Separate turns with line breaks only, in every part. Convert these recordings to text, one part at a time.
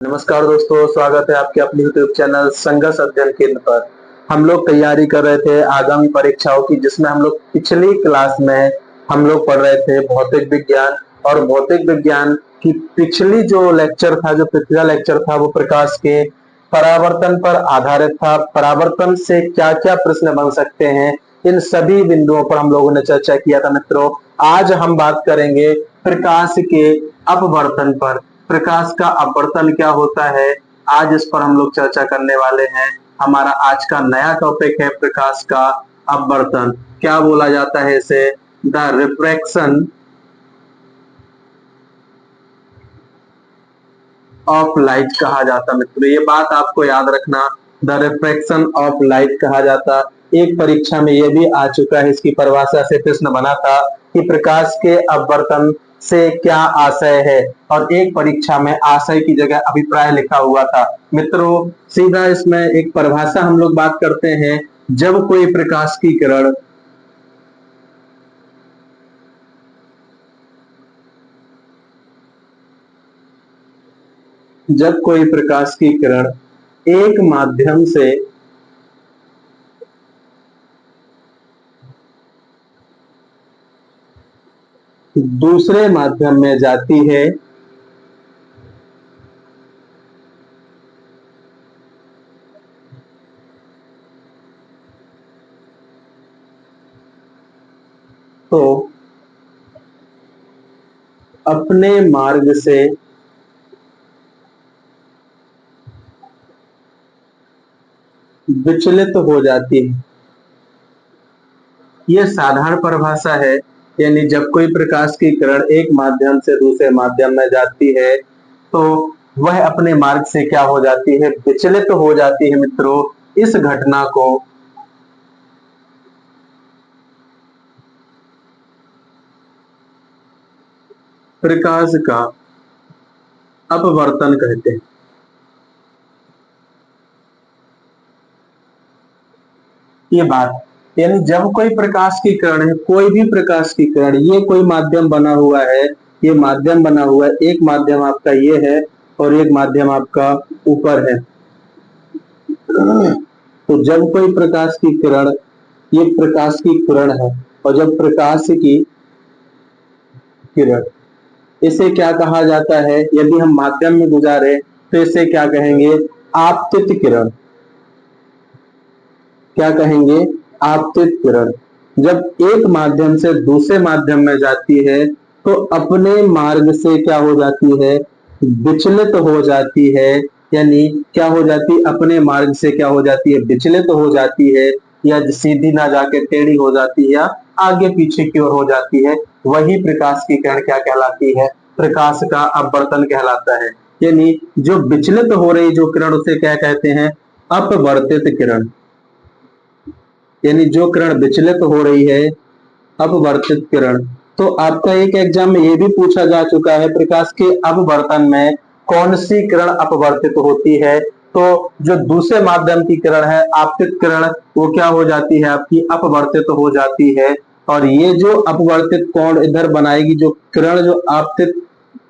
नमस्कार दोस्तों, स्वागत है आपके अपने यूट्यूब चैनल संघर्ष अध्ययन केंद्र पर। हम लोग तैयारी कर रहे थे आगामी परीक्षाओं की, जिसमें हम लोग पिछली क्लास में हम लोग पढ़ रहे थे भौतिक विज्ञान। और भौतिक विज्ञान की पिछली जो लेक्चर था, जो पिछला लेक्चर था, वो प्रकाश के परावर्तन पर आधारित था। परावर्तन से क्या क्या प्रश्न बन सकते हैं, इन सभी बिंदुओं पर हम लोगों ने चर्चा किया था। मित्रों, आज हम बात करेंगे प्रकाश के अपवर्तन पर। प्रकाश का अपवर्तन क्या होता है, आज इस पर हम लोग चर्चा करने वाले हैं। हमारा आज का नया टॉपिक है प्रकाश का अपवर्तन। क्या बोला जाता है इसे? द रिफ्रैक्शन ऑफ लाइट कहा जाता। मित्रों, ये बात आपको याद रखना, द रिफ्रैक्शन ऑफ लाइट कहा जाता। एक परीक्षा में ये भी आ चुका है, इसकी परिभाषा से प्रश्न बना था कि प्रकाश के अपवर्तन से क्या आशय है, और एक परीक्षा में आशय की जगह अभिप्राय लिखा हुआ था। मित्रों, सीधा इसमें एक परिभाषा हम लोग बात करते हैं। जब कोई प्रकाश की किरण जब कोई प्रकाश की किरण एक माध्यम से दूसरे माध्यम में जाती है, तो अपने मार्ग से विचलित हो जाती है। यह साधारण परिभाषा है, यानी जब कोई प्रकाश की किरण एक माध्यम से दूसरे माध्यम में जाती है, तो वह अपने मार्ग से क्या हो जाती है? विचलित हो जाती है। मित्रों, इस घटना को प्रकाश का अपवर्तन कहते हैं। ये बात, यानी जब कोई प्रकाश की किरण है, कोई भी प्रकाश की किरण, ये कोई माध्यम बना हुआ है, ये माध्यम बना हुआ है, एक माध्यम आपका ये है और एक माध्यम आपका ऊपर है। तो जब कोई प्रकाश की किरण, ये प्रकाश की किरण है, और जब प्रकाश की किरण, इसे क्या कहा जाता है? यदि हम माध्यम में गुजारे तो इसे क्या कहेंगे? आपतित किरण। क्या कहेंगे? आपतित किरण। जब एक माध्यम से दूसरे माध्यम में जाती है, तो अपने मार्ग से क्या हो जाती है? विचलित हो जाती है। यानी क्या हो जाती? अपने मार्ग से क्या हो जाती है? विचलित हो जाती है, या सीधी ना जाके टेढ़ी हो जाती है, या आगे पीछे की ओर हो जाती है। वही प्रकाश की किरण क्या कहलाती है? प्रकाश का अपवर्तन कहलाता है। यानी जो विचलित हो रही जो किरण, उसे क्या कहते हैं? अपवर्तित किरण। यानी जो किरण विचलित हो रही है, अपवर्तित किरण। तो आपका एक एग्जाम में ये भी पूछा जा चुका है, प्रकाश के अपवर्तन में कौन सी किरण अपवर्तित होती है? तो जो दूसरे माध्यम की किरण है, आपतित किरण, वो क्या हो जाती है? आपकी अपवर्तित हो जाती है। और ये जो अपवर्तित कोण इधर बनाएगी, जो किरण, जो आपतित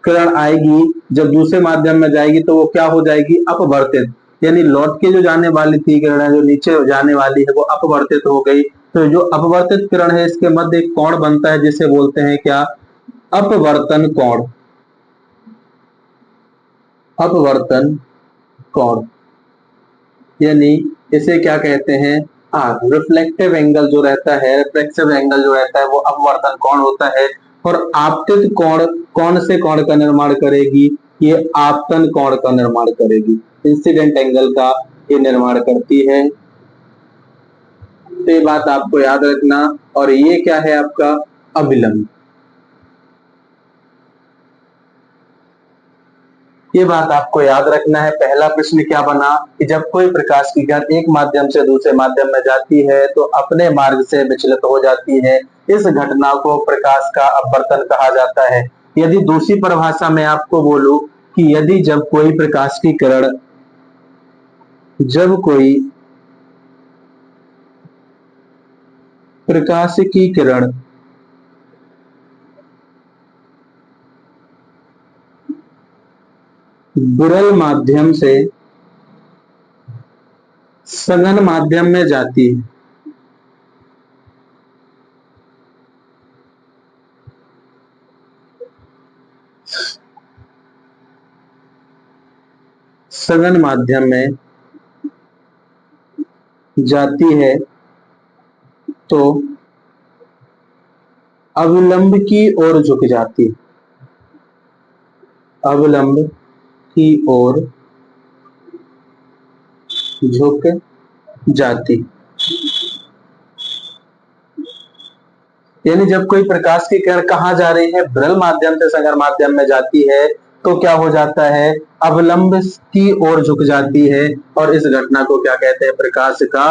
किरण आएगी, जब दूसरे माध्यम में जाएगी तो वो क्या हो जाएगी? अपवर्तित। यानी लौट के जो जाने वाली थी किरण, जो नीचे जाने वाली है, वो अपवर्तित हो गई। तो जो अपवर्तित किरण है, इसके मध्य एक कोण बनता है, जिसे बोलते हैं क्या? अपवर्तन कोण। अपवर्तन कोण, यानी इसे क्या कहते हैं? रिफ्लेक्टिव एंगल जो रहता है, रिफ्लेक्सिव एंगल जो रहता है, वो अपवर्तन कोण होता है। और आपतित कोण कौन से कोण का निर्माण करेगी? ये आपतन कोण का निर्माण करेगी, इंसिडेंट एंगल का ये निर्माण करती है। तो ये बात आपको याद रखना। और ये क्या है आपका? अभिलंब। ये बात आपको याद रखना है। पहला प्रश्न क्या बना कि जब कोई प्रकाश की किरण एक माध्यम से दूसरे माध्यम में जाती है, तो अपने मार्ग से विचलित हो जाती है। इस घटना को प्रकाश का अपवर्तन कहा जाता है। यदि दूसरी परिभाषा में आपको बोलूं कि यदि जब कोई प्रकाश की किरण, जब कोई प्रकाश की किरण विरल माध्यम से सघन माध्यम में जाती है। सघन माध्यम में जाती है तो अवलंब की ओर झुक जाती है। अवलंब की ओर झुक जाती, यानी जब कोई प्रकाश की किरण कहाँ जा रही है, विरल माध्यम से सघन माध्यम में जाती है, तो क्या हो जाता है, अवलंब की ओर झुक जाती है। और इस घटना को क्या कहते हैं, प्रकाश का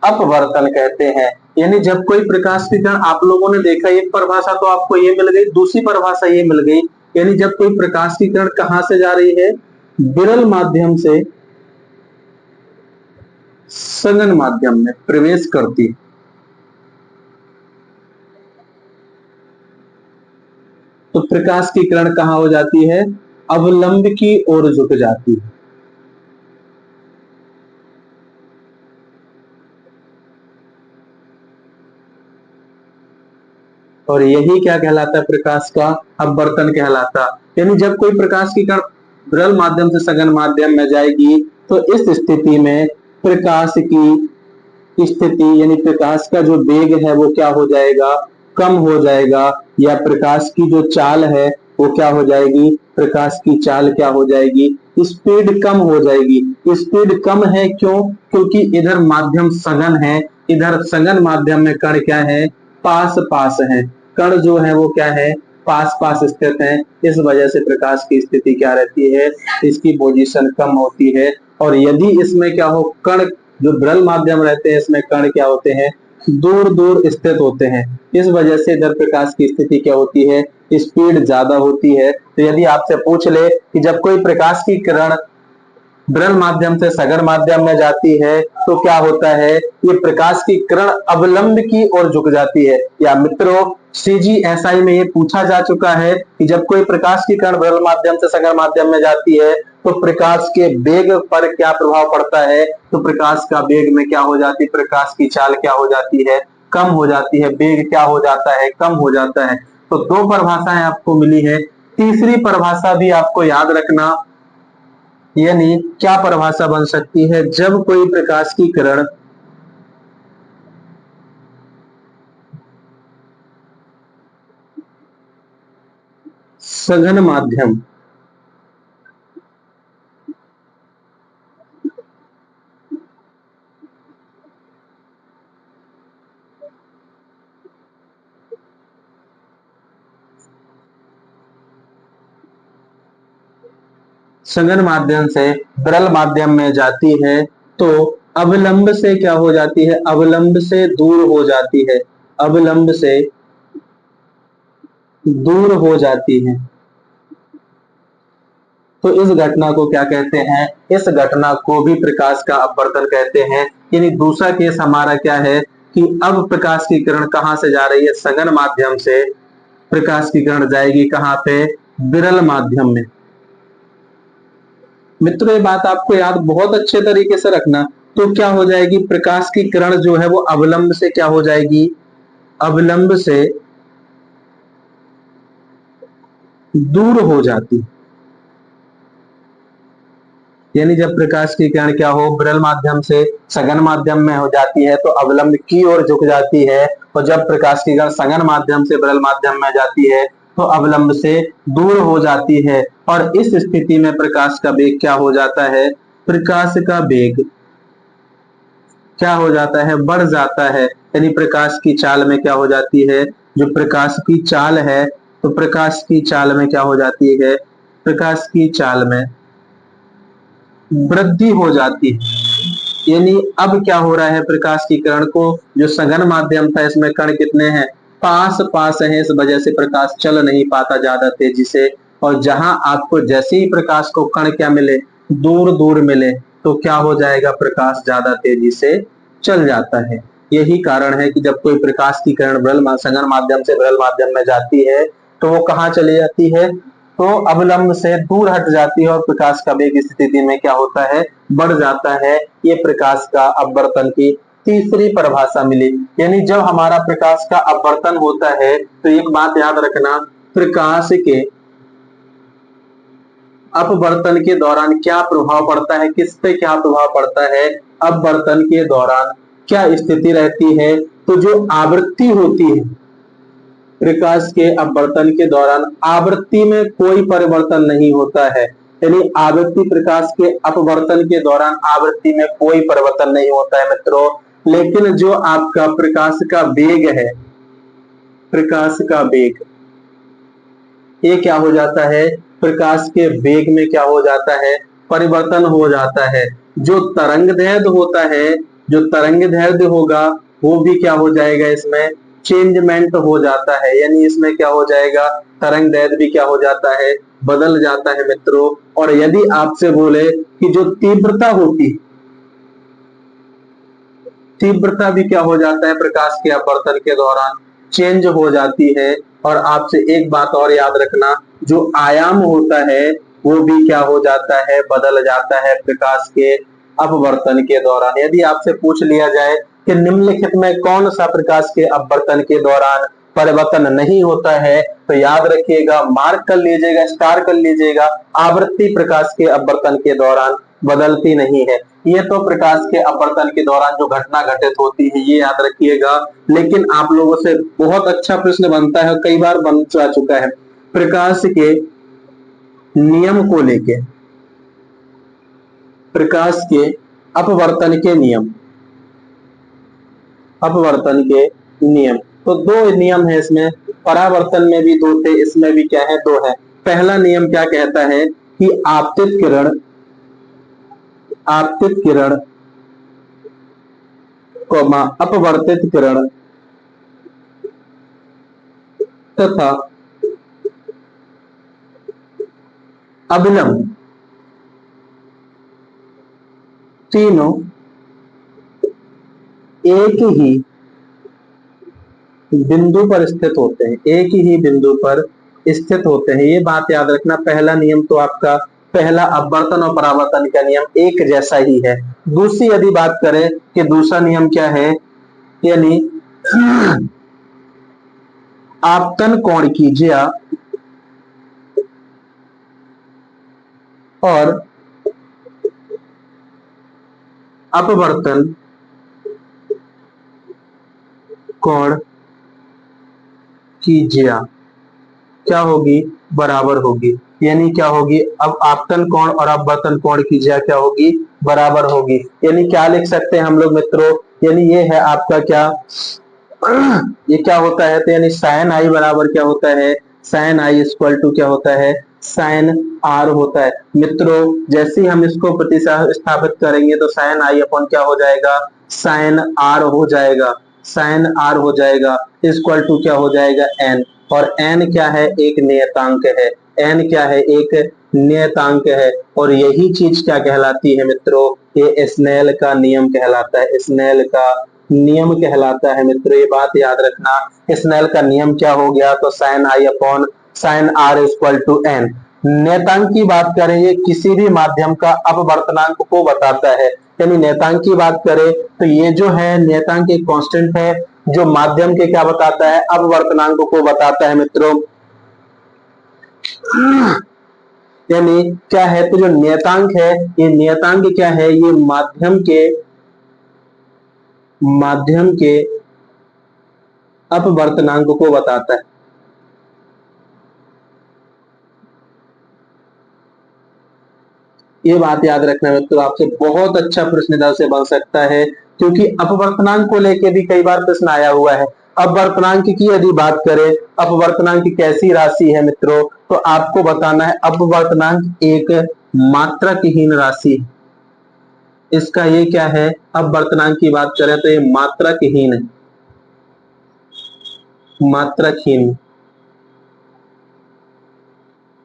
अपवर्तन कहते हैं। यानी जब कोई प्रकाश की किरण, आप लोगों ने देखा एक परिभाषा तो आपको ये मिल गई, दूसरी परिभाषा ये मिल गई, यानी जब कोई प्रकाश की किरण कहां से जा रही है, विरल माध्यम से सघन माध्यम में प्रवेश करती, तो प्रकाश की किरण कहां हो जाती है, अवलंब की ओर झुक जाती है। और यही क्या कहलाता है, प्रकाश का अपवर्तन कहलाता। यानी जब कोई प्रकाश की किरण विरल माध्यम से सघन माध्यम में जाएगी, तो इस स्थिति में प्रकाश की स्थिति, यानी प्रकाश का जो वेग है वो क्या हो जाएगा, कम हो जाएगा, या प्रकाश की जो चाल है वो क्या हो जाएगी, प्रकाश की चाल क्या हो जाएगी, स्पीड कम हो जाएगी। स्पीड कम है क्यों, क्योंकि इधर माध्यम सघन है, इधर सघन माध्यम में कण क्या है, पास पास है, कण जो है वो क्या है, पास पास स्थित है। इस वजह से प्रकाश की स्थिति क्या रहती है, इसकी पोजीशन कम होती है। और यदि इसमें क्या हो, कण जो विरल माध्यम रहते हैं, इसमें कण क्या होते हैं, दूर दूर स्थित होते हैं। इस वजह से इधर प्रकाश की स्थिति क्या होती है, स्पीड ज्यादा होती है। तो यदि आपसे पूछ ले कि जब कोई प्रकाश की किरण विरल माध्यम से सघन माध्यम में जाती है तो क्या होता है, ये प्रकाश की किरण अवलंब की ओर झुक जाती है। या मित्रों, CGSI में ये पूछा जा चुका है कि जब कोई प्रकाश की किरण विरल माध्यम से सघन माध्यम में जाती है तो प्रकाश के वेग पर क्या प्रभाव पड़ता है, तो प्रकाश का वेग में क्या हो जाती है, प्रकाश की चाल क्या हो जाती है, कम हो जाती है, वेग क्या हो जाता है, कम हो जाता है। तो दो परिभाषाएं आपको मिली है। तीसरी परिभाषा भी आपको याद रखना, यानी क्या परिभाषा बन सकती है, जब कोई प्रकाश की किरण सघन माध्यम सघन माध्यम से विरल माध्यम में जाती है तो अवलंब से क्या हो जाती है, अवलंब से दूर हो जाती है, अवलंब से दूर हो जाती है। तो इस घटना को क्या कहते हैं, इस घटना को भी प्रकाश का अपवर्तन कहते हैं। यानी दूसरा केस हमारा क्या है कि अब प्रकाश की किरण कहां से जा रही है, सघन माध्यम से प्रकाश की किरण जाएगी कहां पे, विरल माध्यम में। मित्रों, ये बात आपको याद बहुत अच्छे तरीके से रखना। तो क्या हो जाएगी, प्रकाश की किरण जो है वो अवलंब से क्या हो जाएगी, अवलंब से दूर हो जाती। यानी जब प्रकाश की किरण क्या हो, विरल माध्यम से सघन माध्यम में हो जाती है तो अवलंब की ओर झुक जाती है। और जब प्रकाश की किरण सघन माध्यम से विरल माध्यम में जाती है तो अवलंब से दूर हो जाती है। और इस स्थिति में प्रकाश का वेग क्या हो जाता है, प्रकाश का वेग क्या हो जाता है, बढ़ जाता है। यानी प्रकाश की चाल में क्या हो जाती है, जो प्रकाश की चाल है, तो प्रकाश की चाल में क्या हो जाती है, प्रकाश की चाल में वृद्धि हो जाती है। यानी अब क्या हो रहा है, प्रकाश की किरण को, जो सघन माध्यम था इसमें कण कितने हैं, पास पास हैं, इस वजह से प्रकाश चल नहीं पाता ज्यादा तेजी से। और जहां आपको जैसे ही प्रकाश को कण क्या मिले, दूर दूर मिले, तो क्या हो जाएगा, प्रकाश ज्यादा तेजी से चल जाता है। यही कारण है कि जब कोई प्रकाश की किरण सघन माध्यम से विरल माध्यम में जाती है तो वो कहाँ चली जाती है, तो अवलंब से दूर हट जाती है और प्रकाश का वेग इस स्थिति में क्या होता है, बढ़ जाता है। ये प्रकाश का अपवर्तन की तीसरी परिभाषा मिली। यानी जब हमारा प्रकाश का अपवर्तन होता है तो एक बात याद रखना, प्रकाश के अपवर्तन के दौरान क्या प्रभाव पड़ता है, किस पे क्या प्रभाव पड़ता है, अपवर्तन के दौरान क्या स्थिति रहती है। तो जो आवृत्ति होती है प्रकाश के अपवर्तन के दौरान, आवृत्ति में कोई परिवर्तन नहीं होता है। यानी आवृत्ति प्रकाश के अपवर्तन के दौरान आवृत्ति में कोई परिवर्तन नहीं होता है मित्रों। लेकिन जो आपका प्रकाश का वेग है, प्रकाश का वेग, ये क्या हो जाता है, प्रकाश के वेग में क्या हो जाता है, परिवर्तन हो जाता है। जो तरंग दैर्ध्य होता है, जो तरंग दैर्ध्य होगा वो भी क्या हो जाएगा, इसमें चेंजमेंट हो जाता है। यानी इसमें क्या हो जाएगा, तरंग दैर्ध्य भी क्या हो जाता है, बदल जाता है मित्रों। और यदि आपसे बोले कि जो तीव्रता होती है, तीव्रता भी क्या हो जाता है, प्रकाश के अपवर्तन के दौरान चेंज हो जाती है। और आपसे एक बात और याद रखना, जो आयाम होता है वो भी क्या हो जाता है, बदल जाता है प्रकाश के अपवर्तन के दौरान। यदि आपसे पूछ लिया जाए कि निम्नलिखित में कौन सा प्रकाश के अपवर्तन के दौरान परिवर्तन नहीं होता है, तो याद रखिएगा, मार्क कर लीजिएगा, स्टार कर लीजिएगा, आवृत्ति प्रकाश के अपवर्तन के दौरान बदलती नहीं है। ये तो प्रकाश के अपवर्तन के दौरान जो घटना घटित होती है ये याद रखिएगा। लेकिन आप लोगों से बहुत अच्छा प्रश्न बनता है, कई बार बन जा चुका है, प्रकाश के नियम को लेके, प्रकाश के अपवर्तन के नियम, अपवर्तन के नियम। तो दो नियम है इसमें, परावर्तन में भी दो थे, इसमें भी क्या है, दो है। पहला नियम क्या कहता है कि आपतित किरण, आपतित किरण अपवर्तित किरण तथा अभिलंब तीनों एक ही बिंदु पर स्थित होते हैं, एक ही बिंदु पर स्थित होते हैं। ये बात याद रखना। पहला नियम तो आपका, पहला अपवर्तन और परावर्तन का नियम एक जैसा ही है। दूसरी यदि बात करें कि दूसरा नियम क्या है, यानी आपतन कोण की ज्या और अपवर्तन कोण की ज्या क्या होगी, बराबर होगी। यानी क्या होगी, अब आपतन कोण और अपवर्तन कोण की ज्या क्या होगी, बराबर होगी। यानी क्या लिख सकते हैं हम लोग मित्रों, यानी ये है आपका क्या, ये क्या होता है, तो यानी साइन आई बराबर क्या होता है, साइन आई इक्वल टू क्या होता है, साइन आर होता है। मित्रों जैसे ही हम इसको प्रतिस्थापित करेंगे तो साइन आई अपॉन क्या हो जाएगा, साइन आर हो जाएगा, साइन आर हो जाएगा, इक्वल टू क्या हो जाएगा, एन। और एन क्या है, एक नियतांक है, एन क्या है, एक नियतांक है। और यही चीज क्या कहलाती है मित्रों, ये स्नेल का नियम कहलाता है, स्नेल का नियम कहलाता है मित्रों। ये बात याद रखना, स्नेल का नियम क्या हो गया, तो sine i upon sine r equal to n. नेतांक की बात करें, ये किसी भी माध्यम का अपवर्तनांक को बताता है। यानी नेतांक की बात करें तो ये जो है नेतांक एक कांस्टेंट है, जो माध्यम के क्या बताता है, अपवर्तनांक को बताता है मित्रों। यानी क्या है, तो जो नियतांक है, ये नियतांक क्या है, ये माध्यम के अपवर्तनांक को बताता है। ये बात याद रखना मित्रों, आपसे बहुत अच्छा प्रश्न इधर से बन सकता है, क्योंकि अपवर्तनांक को लेके भी कई बार प्रश्न आया हुआ है। अपवर्तनांक की यदि बात करें, अपवर्तनांक कैसी राशि है मित्रों, तो आपको बताना है अपवर्तनांक एक मात्रकहीन राशि। इसका ये क्या है, अपवर्तनांक की बात करें तो ये मात्रकहीन है, मात्रकहीन।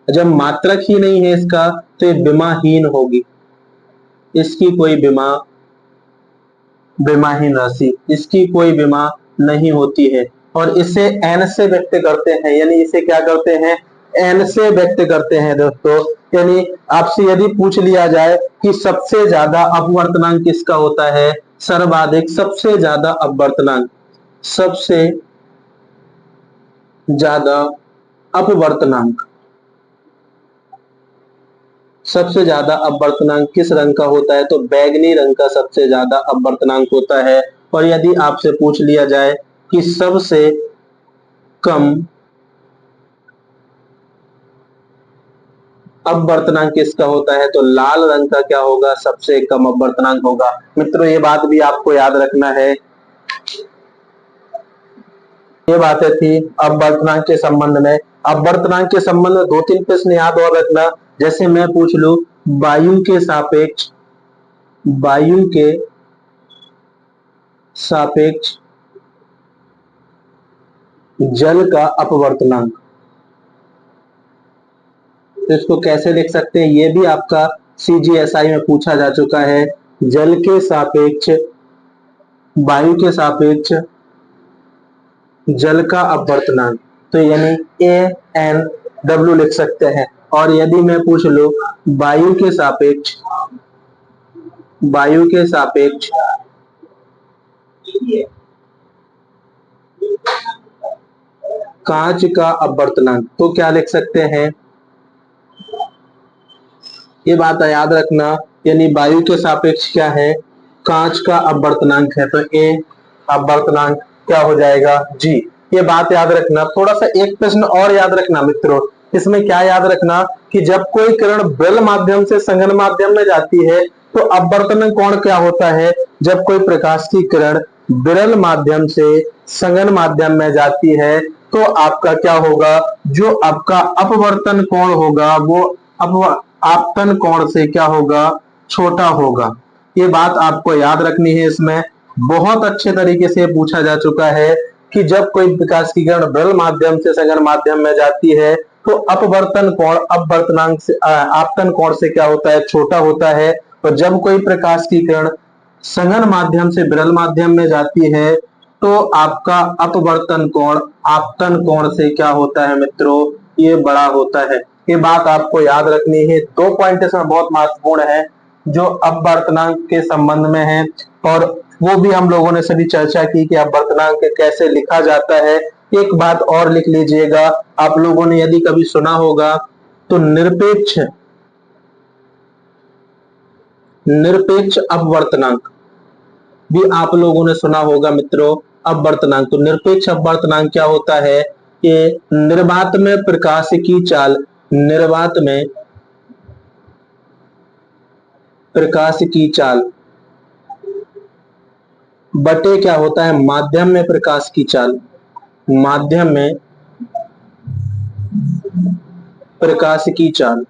जब मात्रक ही नहीं है इसका तो ये विमाहीन होगी, इसकी कोई विमाहीन राशि, इसकी कोई विमा नहीं होती है। और इसे एन से व्यक्त करते हैं, यानी इसे क्या करते हैं, एन से व्यक्त करते हैं दोस्तों। यानी आपसे यदि पूछ लिया जाए कि सबसे ज्यादा अपवर्तनांक किसका होता है, सर्वाधिक सबसे ज्यादा अपवर्तनांक, सबसे ज्यादा अपवर्तनांक, सबसे ज्यादा अपवर्तनांक किस रंग का होता है, तो बैगनी रंग का सबसे ज्यादा अपवर्तनांक होता है। और यदि आपसे पूछ लिया जाए कि सबसे कम अपवर्तनांक किसका होता है, तो लाल रंग का क्या होगा, सबसे कम अपवर्तनांक होगा। मित्रों ये बात भी आपको याद रखना है। ये बातें थी अपवर्तनांक के संबंध में। अपवर्तनांक के संबंध में दो तीन प्रश्न याद और रखना। जैसे मैं पूछ लूं वायु के सापेक्ष, वायु के सापेक्ष जल का अपवर्तनांक, तो इसको कैसे लिख सकते हैं, ये भी आपका सीजीएसआई में पूछा जा चुका है। जल के सापेक्ष, वायु के सापेक्ष जल का अपवर्तनांक, तो यानी ए एन डब्ल्यू लिख सकते हैं। और यदि मैं पूछ लूं वायु के सापेक्ष, वायु के सापेक्ष कांच का अपवर्तनांक, तो क्या लिख सकते हैं, ये बात याद रखना। यानी वायु के सापेक्ष क्या है, कांच का अपवर्तनांक है, तो ए अपवर्तनांक क्या हो जाएगा, जी। ये बात याद रखना। थोड़ा सा एक प्रश्न और याद रखना मित्रों, इसमें क्या याद रखना कि जब कोई किरण विरल माध्यम से सघन माध्यम में जाती है तो अपवर्तन कोण क्या होता है, जब कोई प्रकाश की किरण विरल माध्यम से सघन माध्यम में जाती है तो आपका क्या होगा, जो आपका अपवर्तन कोण होगा वो आपतन कोण से क्या होगा, छोटा होगा। ये बात आपको याद रखनी है। इसमें बहुत अच्छे तरीके से पूछा जा चुका है कि जब कोई प्रकाश की किरण विरल माध्यम से सघन माध्यम में जाती है तो अपवर्तन कोण अपवर्तनांक से आपतन कोण से क्या होता है, छोटा होता है। और जब कोई प्रकाश की किरण सघन माध्यम से विरल माध्यम में जाती है तो आपका अपवर्तन कोण आपतन कोण से क्या होता है मित्रों, ये बड़ा होता है। ये बात आपको याद रखनी है। दो पॉइंट इसमें बहुत महत्वपूर्ण है जो अपवर्तनांक के संबंध में है, और वो भी हम लोगों ने सभी चर्चा की कि अपवर्तनांक कैसे लिखा जाता है। एक बात और लिख लीजिएगा, आप लोगों ने यदि कभी सुना होगा तो निरपेक्ष, निरपेक्ष अपवर्तनांक भी आप लोगों ने सुना होगा मित्रों। अपवर्तनांक, तो निरपेक्ष अपवर्तनांक क्या होता है, ये निर्वात में प्रकाश की चाल, निर्वात में प्रकाश की चाल बटे क्या होता है, माध्यम में प्रकाश की चाल, माध्यम में प्रकाश की चाल।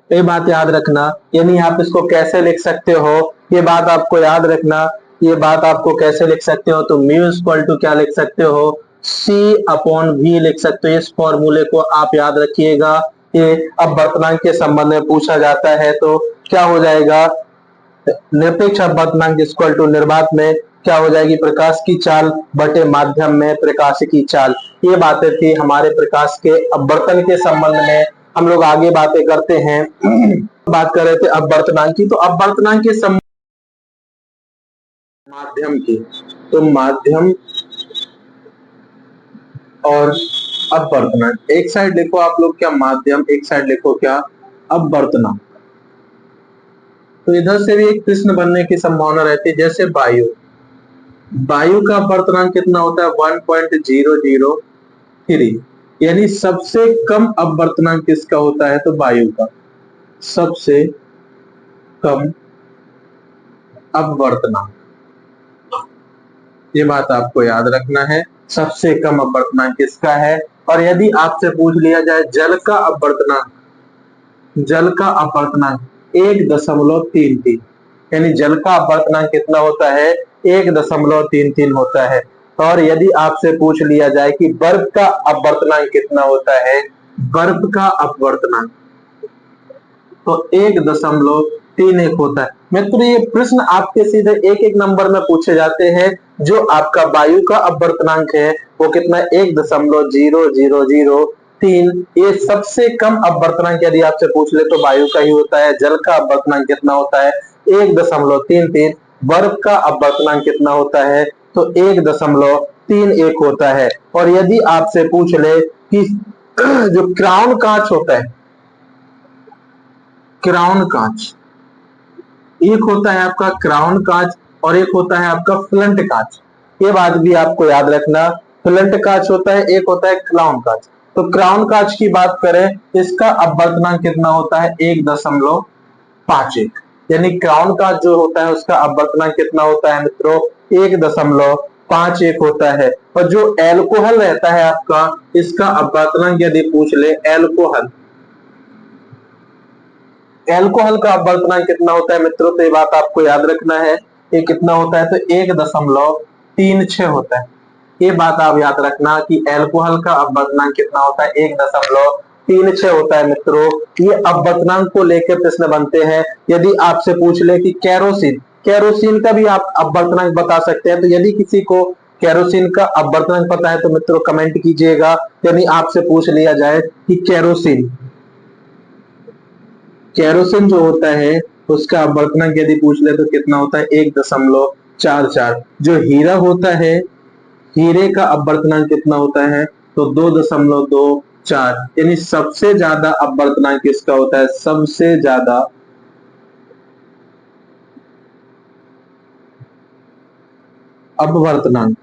ये बात याद रखना। यानी आप इसको कैसे लिख सकते हो, ये बात आपको याद रखना। ये बात आपको कैसे लिख सकते हो, तो म्यू इक्वल टू क्या लिख सकते हो, सी अपॉन वी लिख सकते हो। इस फॉर्मूले को आप याद रखिएगा। ये अपवर्तनांक के संबंध में पूछा जाता है तो क्या हो जाएगा, निरपेक्ष अपवर्तनांक इक्वल टू निर्वात में क्या हो जाएगी, प्रकाश की चाल बटे माध्यम में प्रकाश की चाल। ये बातें थी हमारे प्रकाश के अपवर्तन के संबंध में। हम लोग आगे बातें करते हैं। बात कर रहे थे अपवर्तनांक की, तो अपवर्तनांक के संबंध माध्यम की, तो माध्यम और अपवर्तनांक एक साइड लिखो आप लोग क्या, माध्यम, एक साइड लिखो क्या, अपवर्तनांक। तो इधर से भी एक प्रश्न बनने की संभावना रहती है। जैसे वायु, वायु का अपवर्तनांक कितना होता है, 1.003, यानी सबसे कम अपवर्तनांक किसका होता है, तो वायु का सबसे कम अपवर्तनांक। ये बात आपको याद रखना है, सबसे कम अपवर्तनांक किसका है। और यदि आपसे पूछ लिया जाए जल का अपवर्तनांक, जल का अपवर्तनांक 1.33, यानी जल का अपवर्तनांक कितना होता है, 1.33 होता है। और यदि आपसे पूछ लिया जाए कि बर्फ का अपवर्तनांक कितना होता है, बर्फ का अपवर्तनांक, तो 1.33 3 1 होता है। मित्र ये प्रश्न आपके सीधे एक एक नंबर में पूछे जाते हैं। जो आपका वायु का अपवर्तनांक है वो कितना, 1.0003। ये सबसे कम अपवर्तनांक यदि आपसे पूछ ले तो वायु का ही होता है। जल का अपवर्तनांक कितना होता है, 1.33। बर्फ का अपवर्तनांक कितना होता है, तो 1.31 होता है। और यदि आपसे पूछ ले कि जो क्राउन कांच होता है, क्राउन कांच, एक होता है आपका क्राउन कांच और एक होता है आपका फ्लंट कांच। ये बात भी आपको याद रखना, फ्लंट कांच होता है, एक होता है क्राउन कांच। तो क्राउन कांच की बात करें, इसका अपवर्तनांक कितना होता है, 1.51। यानी क्राउन कांच जो होता है उसका अपवर्तनांक कितना होता है मित्रों, 1.51 होता है। और जो एल्कोहल रहता है आपका, इसका अपवर्तनांक यदि पूछ ले, एल्कोहल, एल्कोहल का अपवर्तनांक कितना होता है मित्रों, तो ये बात आपको याद रखना है। ये कितना होता है, तो 1.36 होता है। ये बात आप याद रखना कि एल्कोहल का अपवर्तनांक कितना होता है, 1.36 होता है मित्रों। ये अपवर्तनांक को लेकर प्रश्न बनते हैं। यदि आपसे पूछ ले कि कैरोसिन, कैरोसिन का भी आप अपवर्तनांक बता सकते हैं। तो यदि किसी को कैरोसिन का अपवर्तनांक पता है तो मित्रों कमेंट कीजिएगा। यदि आपसे पूछ लिया जाए कि कैरोसिन, केरोसिन जो होता है उसका अपवर्तनांक यदि पूछ ले तो कितना होता है, 1.44। जो हीरा होता है, हीरे का अपवर्तनांक कितना होता है, तो 2.24। यानी सबसे ज्यादा अपवर्तनांक किसका होता है, सबसे ज्यादा अपवर्तनांक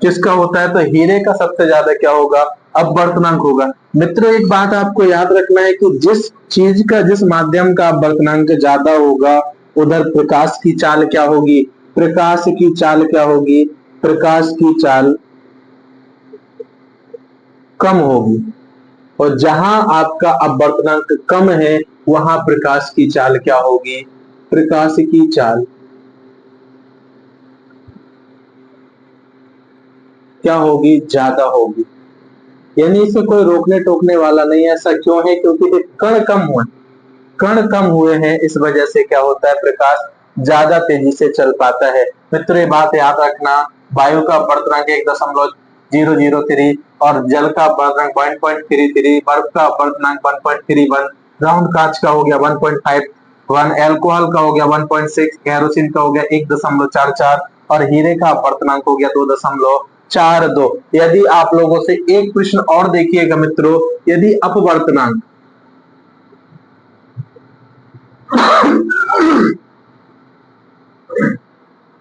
किसका होता है, तो हीरे का सबसे ज्यादा क्या होगा, अपवर्तनांक होगा। मित्रों एक बात आपको याद रखना है कि जिस चीज का, जिस माध्यम का अपवर्तनांक ज्यादा होगा, उधर प्रकाश की चाल क्या होगी, प्रकाश की चाल क्या होगी, प्रकाश की चाल कम होगी। और जहां आपका अपवर्तनांक कम है वहां प्रकाश की चाल क्या होगी, प्रकाश की चाल क्या होगी, ज्यादा होगी। यानी इसे कोई रोकने टोकने वाला नहीं है। ऐसा क्यों है, क्योंकि कण कम हुए, कण कम हुए हैं, इस वजह से क्या होता है, प्रकाश ज्यादा तेजी से चल पाता है। मित्रों ये बात याद रखना, वायु का अपवर्तनांक 1.003 और जल का अपवर्तनांक 1.33, बर्फ का अपवर्तनांक 1.31, राउंड कांच का हो गया 1.51, एल्कोहल का हो गया 1.6, कैरोसिन का हो गया 1.44 और हीरे का अपवर्तनांक हो गया 2.42। यदि आप लोगों से एक प्रश्न और देखिएगा मित्रों, यदि अपवर्तनांक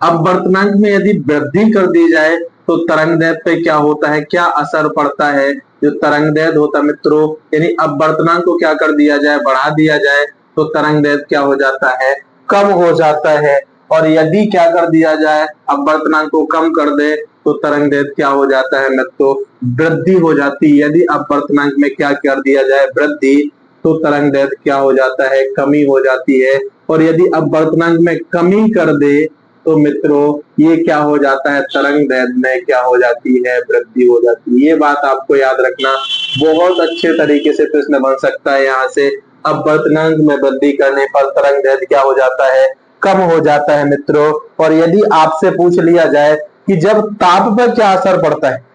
अपवर्तनांक में यदि वृद्धि कर दी जाए तो तरंगदैर्घ्य पे क्या होता है, क्या असर पड़ता है। जो तरंगदैर्घ्य होता है मित्रों, यानी अपवर्तनांक को क्या कर दिया जाए, बढ़ा दिया जाए, तो तरंगदैर्घ्य क्या हो जाता है, कम हो जाता है। और यदि क्या कर दिया जाए, अपवर्तनांक को कम कर दे तो तरंगदैर्घ्य क्या हो जाता है मित्रों, वृद्धि हो जाती है। यदि अपवर्तनांक में क्या कर दिया जाए, वृद्धि, तो तरंगदैर्घ्य क्या हो जाता है, कमी हो जाती है। और यदि अपवर्तनांक में कमी कर दे तो मित्रों ये क्या हो जाता है, तरंगदैर्घ्य में क्या हो जाती है, वृद्धि हो जाती है। ये बात आपको याद रखना, बहुत अच्छे तरीके से प्रश्न बन सकता है यहाँ से। अपवर्तनांक में वृद्धि करने पर तरंगदैर्घ्य क्या हो जाता है, कम हो जाता है मित्रों। और यदि आपसे पूछ लिया जाए कि जब ताप पर क्या असर पड़ता है,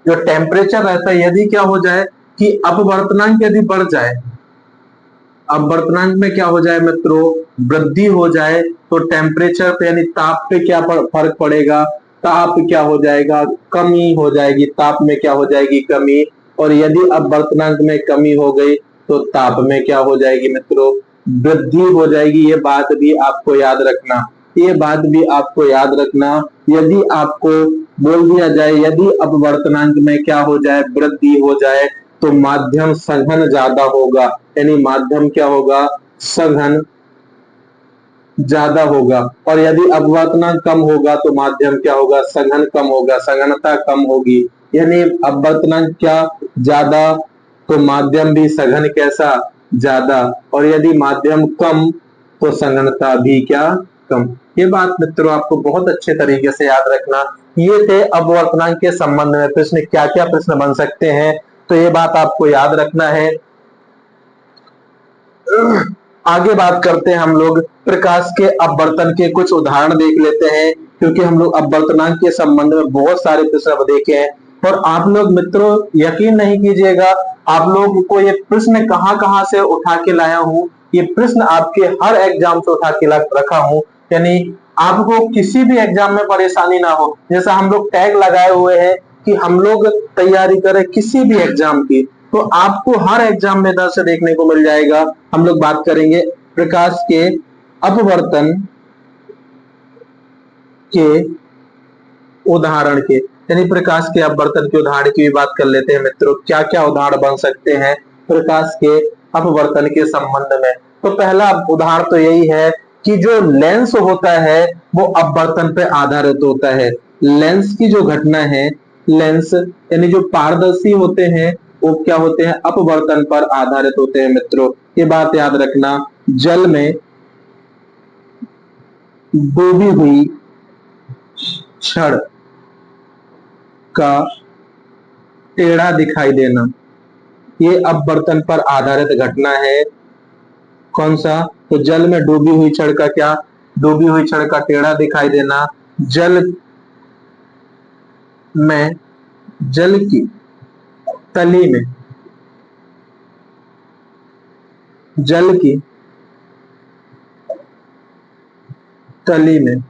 जो टेम्परेचर रहता है, यदि क्या हो जाए कि अपवर्तनांक यदि बढ़ जाए, अपवर्तनांक में क्या हो जाए मित्रों, वृद्धि हो जाए, तो टेम्परेचर पे यानी ताप पे क्या फर्क पड़ेगा, ताप क्या हो जाएगा, कमी हो जाएगी, ताप में क्या हो जाएगी, कमी। और यदि अपवर्तनांक में कमी हो गई तो ताप में क्या हो जाएगी मित्रों, वृद्धि हो जाएगी। ये बात भी आपको याद रखना, ये बात भी आपको याद रखना। यदि आपको बोल दिया जाए यदि अपवर्तनांक में क्या हो जाए, वृद्धि हो जाए, तो माध्यम सघन ज्यादा होगा। यानी माध्यम क्या होगा, सघन ज्यादा होगा। और यदि अपवर्तनांक कम होगा तो माध्यम क्या होगा, सघन कम होगा, सघनता कम होगी। यानी अपवर्तनांक क्या ज्यादा, तो माध्यम भी सघन कैसा, ज्यादा। और यदि माध्यम कम तो सघनता भी क्या, कम। ये बात मित्रों आपको बहुत अच्छे तरीके से याद रखना। ये थे अपवर्तनांक के संबंध में प्रश्न, क्या क्या प्रश्न बन सकते हैं। तो ये बात आपको याद रखना है। आगे बात करते हैं हम लोग प्रकाश के अपवर्तन के कुछ उदाहरण देख लेते हैं, क्योंकि हम लोग अपवर्तनांक के संबंध में बहुत सारे प्रश्न अब देखे हैं। और आप लोग मित्रों यकीन नहीं कीजिएगा, आप लोगों को ये प्रश्न कहां कहां से उठा के लाया हूं, ये प्रश्न आपके हर एग्जाम से उठा के रखा हूं, यानी आपको किसी भी एग्जाम में परेशानी ना हो। जैसा हम लोग टैग लगाए हुए हैं कि हम लोग तैयारी करें किसी भी एग्जाम की, तो आपको हर एग्जाम में इधर से देखने को मिल जाएगा। हम लोग बात करेंगे प्रकाश के अपवर्तन के उदाहरण के, यानी प्रकाश के अपवर्तन के उदाहरण की भी बात कर लेते हैं मित्रों। क्या क्या उदाहरण बन सकते हैं प्रकाश के अपवर्तन के संबंध में। तो पहला उदाहरण तो यही है कि जो लेंस होता है वो अपवर्तन पे आधारित होता है। लेंस की जो घटना है, लेंस यानी जो पारदर्शी होते हैं वो क्या होते हैं, अपवर्तन पर आधारित होते हैं मित्रों। ये बात याद रखना। जल में डूबी हुई छड़ का टेढ़ा दिखाई देना, ये अपवर्तन पर आधारित घटना है। कौन सा? तो जल में डूबी हुई छड़ का क्या, डूबी हुई छड़ का टेढ़ा दिखाई देना। जल में, जल की तली में, जल की तली में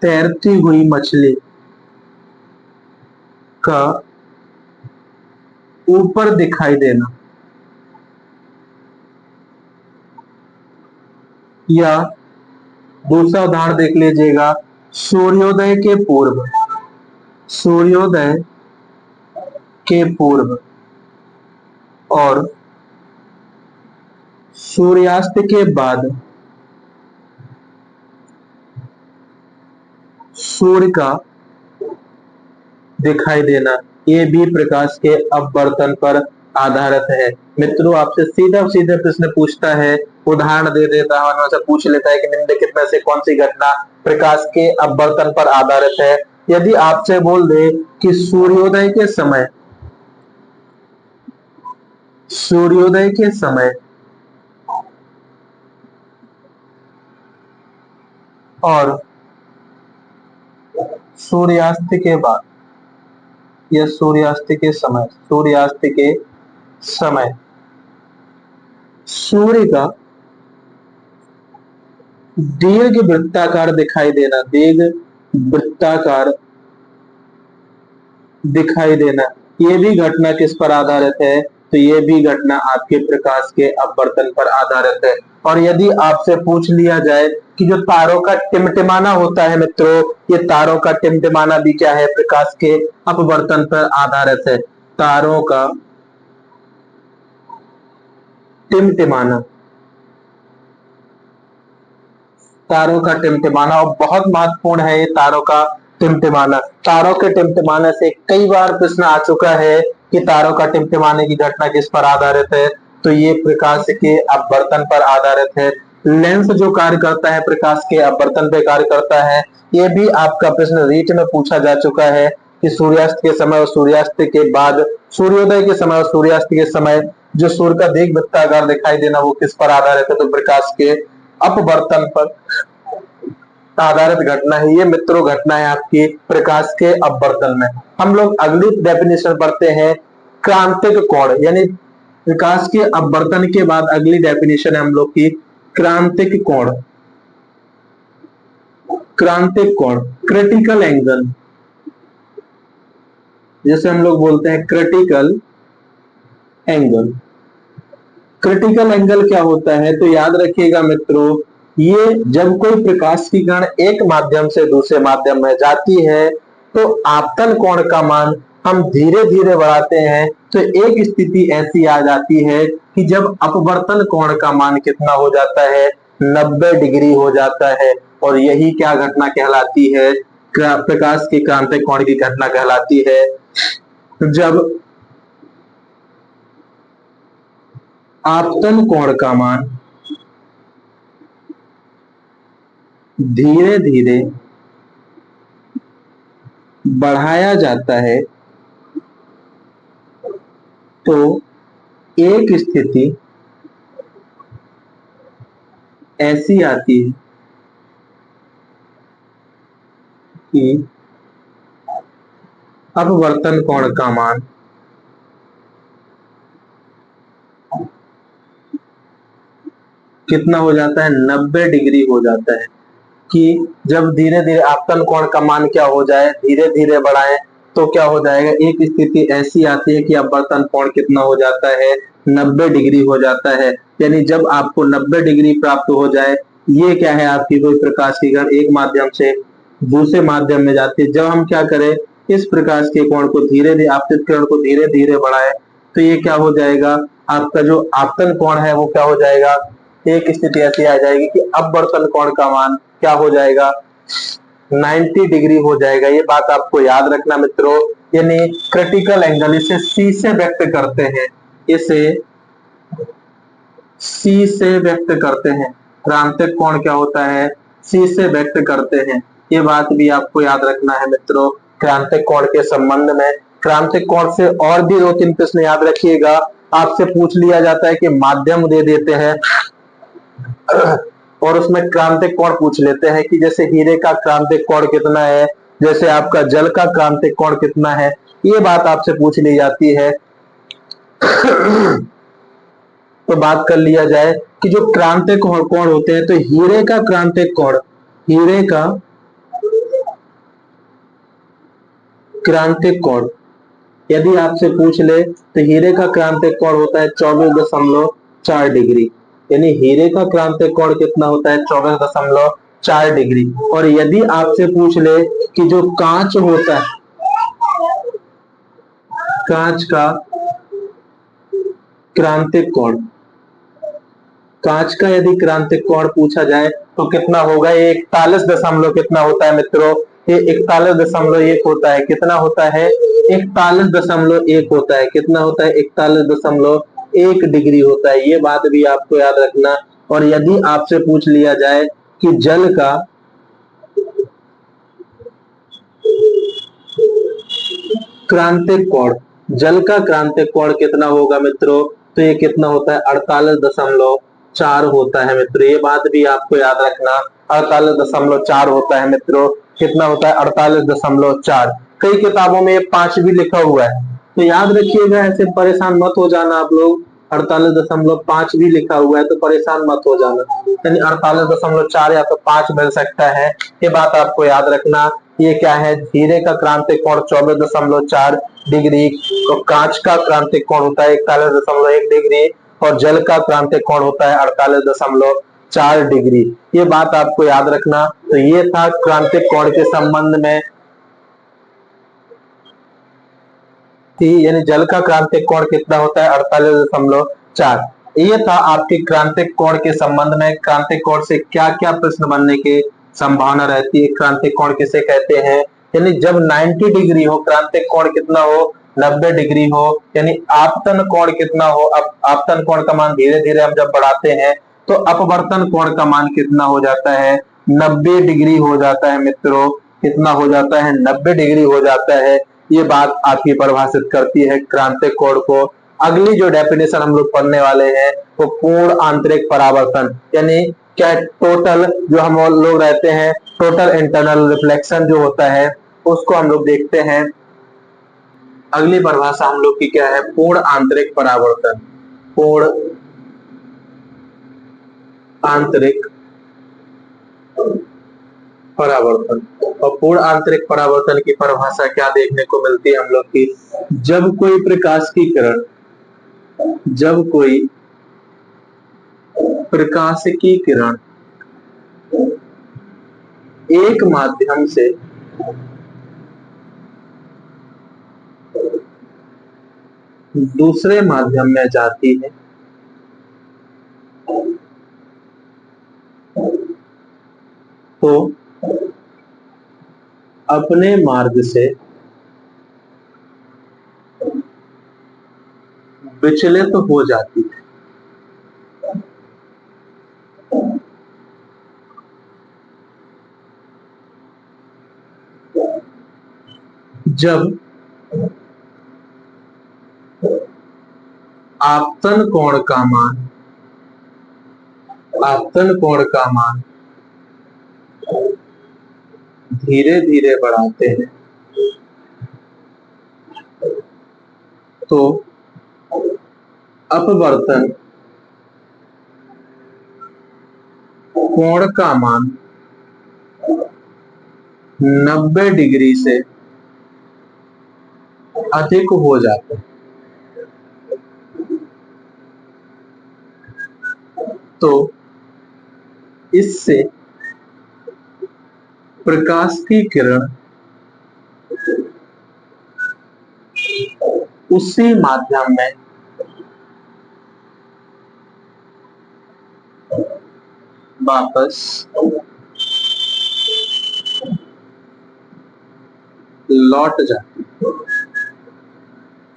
तैरती हुई मछली का ऊपर दिखाई देना, या दूसरा उदाहरण देख लीजिएगा, सूर्योदय के पूर्व, सूर्योदय के पूर्व और सूर्यास्त के बाद सूर्य का दिखाई देना, ये भी प्रकाश के अपवर्तन पर आधारित है। मित्रों आपसे सीधा सीधे प्रश्न पूछता है, उदाहरण दे देता है और पूछ लेता है कि निम्नलिखित में से कौन सी घटना प्रकाश के अपवर्तन पर आधारित है। यदि आपसे बोल दे कि सूर्योदय के समय, सूर्योदय के समय और सूर्यास्त के बाद या सूर्यास्त के समय, सूर्यास्त के समय सूर्य का दीर्घ वृत्ताकार दिखाई देना, दीर्घ वृत्ताकार दिखाई देना, ये भी घटना किस पर आधारित है? तो ये भी घटना आपके प्रकाश के अपवर्तन पर आधारित है। और यदि आपसे पूछ लिया जाए कि जो तारों का टिमटिमाना होता है मित्रों, ये तारों का टिमटिमाना भी क्या है, प्रकाश के अपवर्तन पर आधारित है। तारों का टिमटिमाना, तारों का टिमटिमाना, और बहुत महत्वपूर्ण है ये तारों का टिमटिमाना। तारों के टिमटिमाने से कई बार प्रश्न आ चुका है कि तारों का टिमटिमाने की घटना किस पर आधारित है, तो ये प्रकाश के अपवर्तन पर आधारित है। लेंस जो कार्य करता है प्रकाश के अपवर्तन पे कार्य करता है। ये भी आपका प्रश्न रीट में पूछा जा चुका है कि सूर्यास्त के समय और सूर्यास्त के बाद, सूर्योदय के समय और सूर्यास्त के समय जो सूर्य का दीर्घ वृत्ताकार दिखाई देना वो किस पर आधारित है, तो प्रकाश के अपवर्तन पर आधारित घटना है। ये मित्रों घटना है आपकी प्रकाश के अपवर्तन में। हम लोग अगली डेफिनेशन पढ़ते हैं, क्रांतिक कोण, यानी प्रकाश के अपवर्तन के बाद अगली डेफिनेशन है हम लोग की क्रांतिक कोण। क्रांतिक कोण, क्रिटिकल एंगल, जैसे हम लोग बोलते हैं क्रिटिकल एंगल। क्रिटिकल एंगल क्या होता है? तो याद रखिएगा मित्रों, ये जब कोई प्रकाश की किरण एक माध्यम से दूसरे माध्यम में जाती है तो आपतन कोण का मान हम धीरे धीरे बढ़ाते हैं, तो एक स्थिति ऐसी आ जाती है कि जब अपवर्तन कोण का मान कितना हो जाता है, 90 डिग्री हो जाता है। और यही क्या घटना कहलाती है, प्रकाश के क्रांतिक कोण की घटना कहलाती है। जब आपतन कोण का मान धीरे धीरे बढ़ाया जाता है तो एक स्थिति ऐसी आती है कि अपवर्तन कोण का मान कितना हो जाता है, 90 डिग्री हो जाता है। कि जब धीरे धीरे आपतन कोण का मान क्या हो जाए, धीरे धीरे बढ़ाएं तो क्या हो जाएगा, एक स्थिति ऐसी आती है कि अपवर्तन कोण कितना हो जाता है, 90 डिग्री हो जाता है। यानी जब आपको 90 डिग्री प्राप्त हो जाए, ये क्या है, आपकी कोई प्रकाश की किरण एक माध्यम से दूसरे माध्यम में जाती है। जब हम क्या करें, इस प्रकाश के कोण को धीरे धीरे, आपतित किरण को धीरे धीरे बढ़ाए, तो ये क्या हो जाएगा, आपका जो आपतन कोण है वो क्या हो जाएगा, एक स्थिति ऐसी आ जाएगी कि अपवर्तन कोण का मान क्या हो जाएगा, 90 डिग्री हो जाएगा। ये बात आपको याद रखना मित्रों। यानी क्रिटिकल एंगल, इसे सी से व्यक्त करते हैं, इसे सी से व्यक्त करते हैं। क्रांतिक कोण क्या होता है, सी से व्यक्त करते हैं। ये बात भी आपको याद रखना है मित्रों क्रांतिक कोण के संबंध में। क्रांतिक कोण से और भी 2-3 प्रश्न याद रखिएगा। आपसे पूछ लिया जाता है कि माध्यम दे देते हैं और उसमें क्रांतिक कोण पूछ लेते हैं कि जैसे हीरे का क्रांतिक कोण कितना है, जैसे आपका जल का क्रांतिक कोण कितना है, ये बात आपसे पूछ ली जाती है। तो बात कर लिया जाए कि जो क्रांतिक कोण होते हैं, तो हीरे का क्रांतिक कोण, हीरे का क्रांतिक कोण यदि आपसे पूछ ले तो हीरे का क्रांतिक कोण होता है 24.4 डिग्री। यानी हीरे का क्रांतिक कोण कितना होता है, 24.4 डिग्री। और यदि आपसे पूछ ले कि जो कांच होता है, कांच का क्रांतिक कोण, कांच का यदि क्रांतिक कोण पूछा जाए तो कितना होगा, ये 41 दशमलव कितना होता है मित्रों, ये 41.1 होता है। कितना होता है, 41.1 होता है। कितना होता है, 41.1 डिग्री होता है। ये बात भी आपको याद रखना। और यदि आपसे पूछ लिया जाए कि जल का क्रांतिक कोण, जल का क्रांतिक कोण कितना होगा मित्रों, तो ये कितना होता है, 48.4 होता है मित्रों। ये बात भी आपको याद रखना, 48.4 होता है मित्रों। कितना होता है, 48.4। कई किताबों में ये 5 भी लिखा हुआ है, तो याद रखिएगा, ऐसे परेशान मत हो जाना आप लोग। 48.5 भी लिखा हुआ है तो परेशान मत हो जाना। यानी 48.4 या तो 5 मिल सकता है, ये बात आपको याद रखना। ये क्या है, हीरे का क्रांतिक कोण 24.4 डिग्री, तो कांच का क्रांतिक कोण होता है 41.1 डिग्री, और जल का क्रांतिक कोण होता है 48.4 डिग्री। ये बात आपको याद रखना। तो ये था क्रांतिक कोण के संबंध में, यानी जल का क्रांतिक कोण कितना होता है, 48.4। ये था आपके क्रांतिक कोण के संबंध में। क्रांतिक कोण से क्या क्या प्रश्न बनने की संभावना रहती है, क्रांतिक कोण किसे कहते हैं, यानी जब 90 डिग्री हो, क्रांतिक कोण कितना हो, 90 डिग्री हो, यानी आपतन कोण कितना हो। अब आपतन कोण का मान धीरे धीरे हम जब बढ़ाते हैं तो अपवर्तन कोण का मान कितना हो जाता है, 90 डिग्री हो जाता है मित्रों। कितना हो जाता है, 90 डिग्री हो जाता है। ये बात आपकी परिभाषित करती है क्रांतिक कोण को। अगली जो डेफिनेशन हम लोग पढ़ने वाले हैं वो पूर्ण आंतरिक परावर्तन, यानी क्या टोटल जो हम लोग रहते हैं, टोटल इंटरनल रिफ्लेक्शन जो होता है उसको हम लोग देखते हैं। अगली परिभाषा हम लोग की क्या है, पूर्ण आंतरिक परावर्तन। पूर्ण आंतरिक परावर्तन। और पूर्ण आंतरिक परावर्तन की परिभाषा क्या देखने को मिलती है हम लोग की, जब कोई प्रकाश की किरण, जब कोई प्रकाश की किरण एक माध्यम से दूसरे माध्यम में जाती है तो अपने मार्ग से विचलित हो जाती है। जब आपतन कोण का मान धीरे धीरे बढ़ाते हैं तो अपवर्तन कोण का मान 90 डिग्री से अधिक हो जाता है। तो इससे प्रकाश की किरण उसी माध्यम में वापस लौट जाती है।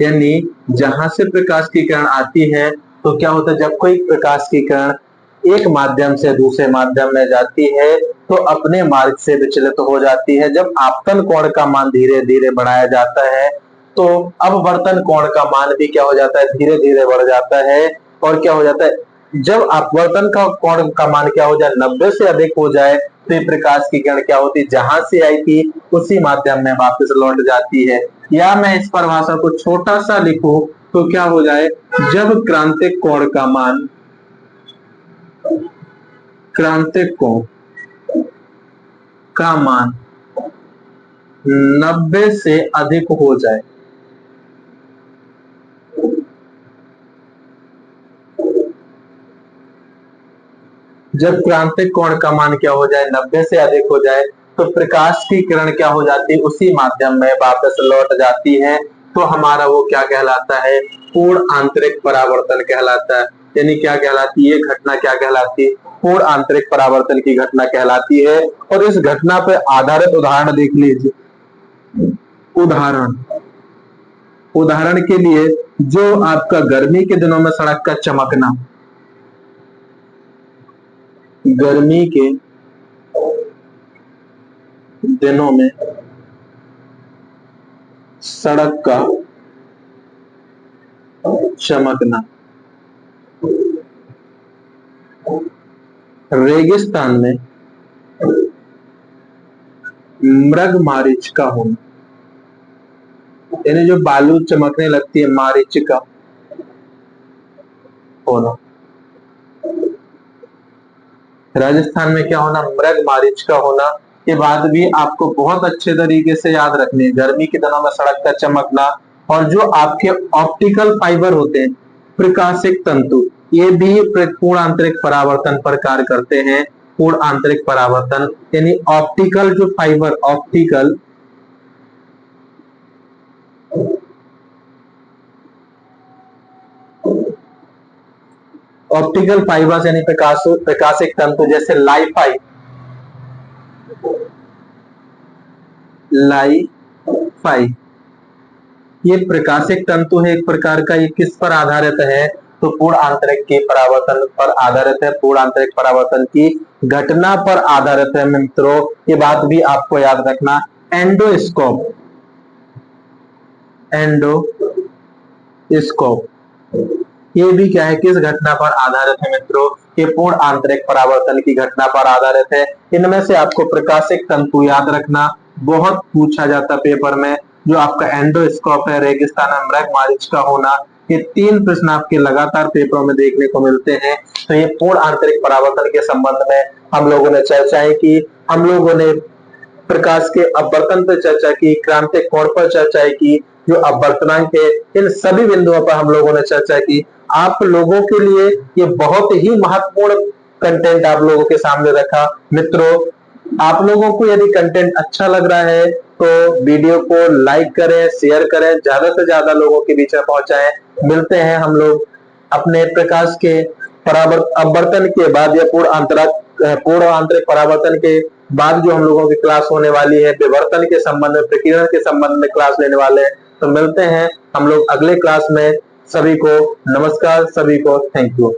यानी जहां से प्रकाश की किरण आती है तो क्या होता है, जब कोई प्रकाश की किरण एक माध्यम से दूसरे माध्यम में जाती है तो अपने मार्ग से विचलित हो जाती है। जब आपतन कोण का मान धीरे धीरे बढ़ाया जाता है तो अपवर्तन कोण का मान भी क्या हो जाता है, धीरे धीरे बढ़ जाता है। और क्या हो जाता है, जब अपवर्तन का कोण का मान क्या हो जाए, 90 से अधिक हो जाए तो ये प्रकाश की किरण क्या होती है, जहां से आई थी उसी माध्यम में वापस लौट जाती है। या मैं इस परिभाषा को छोटा सा लिखूं तो क्या हो जाए, जब क्रांतिक कोण का मान क्रांतिक कोण का मान 90 से अधिक हो जाए जब क्रांतिक कोण का मान क्या हो जाए, 90 से अधिक हो जाए तो प्रकाश की किरण क्या हो जाती है, उसी माध्यम में वापस लौट जाती है। तो हमारा वो क्या कहलाता है, पूर्ण आंतरिक परावर्तन कहलाता है। यानी क्या कहलाती है, घटना क्या कहलाती है, पूर्ण आंतरिक परावर्तन की घटना कहलाती है। और इस घटना पर आधारित उदाहरण देख लीजिए। उदाहरण के लिए जो आपका गर्मी के दिनों में सड़क का चमकना, गर्मी के दिनों में सड़क का चमकना, रेगिस्तान में मृग मारीच का होना, यानी जो बालू चमकने लगती है, मारीच का होना। राजस्थान में क्या होना, मृग मारीच का होना। ये बात भी आपको बहुत अच्छे तरीके से याद रखनी है। गर्मी के दिनों में सड़क का चमकना और जो आपके ऑप्टिकल फाइबर होते हैं, प्रकाशिक तंतु, ये भी पूर्ण आंतरिक परावर्तन पर कार्य करते हैं। पूर्ण आंतरिक परावर्तन यानी ऑप्टिकल जो फाइबर, ऑप्टिकल फाइबर्स यानी प्रकाशिक तंतु, जैसे लाईफाई, ये प्रकाशिक तंतु है एक प्रकार का। ये किस पर आधारित है, तो पूर्ण आंतरिक के परावर्तन पर आधारित है। पूर्ण आंतरिक परावर्तन की घटना पर आधारित है मित्रों, ये बात भी आपको याद रखना। एंडोस्कोप ये भी क्या है, किस घटना पर आधारित है मित्रों, ये पूर्ण आंतरिक परावर्तन की घटना पर आधारित है। इनमें से आपको प्रकाशिक तंतु याद रखना, बहुत पूछा जाता पेपर में। जो आपका एंडोस्कोप है, रेगिस्तान में मृग मारीच का होना, ये 3 प्रश्न आपके लगातार पेपरों में देखने को मिलते हैं। तो ये पूर्ण आंतरिक परावर्तन के संबंध में हम लोगों ने चर्चाएं की। हम लोगों ने प्रकाश के अपवर्तन पर चर्चा की, क्रांतिक कोण पर चर्चा की, जो अपवर्तनांक है, इन सभी बिंदुओं पर हम लोगों ने चर्चा की। आप लोगों के लिए ये बहुत ही महत्वपूर्ण कंटेंट आप लोगों के सामने रखा। मित्रों, आप लोगों को यदि कंटेंट अच्छा लग रहा है तो वीडियो को लाइक करें, शेयर करें, ज्यादा से ज्यादा लोगों के बीच में पहुंचाएं। मिलते हैं हम लोग अपने प्रकाश के अपवर्तन के बाद या पूर्ण आंतरिक परावर्तन के बाद जो हम लोगों की क्लास होने वाली है, विवर्तन के संबंध में, प्रकीर्णन के संबंध में क्लास लेने वाले हैं। तो मिलते हैं हम लोग अगले क्लास में। सभी को नमस्कार, सभी को थैंक यू।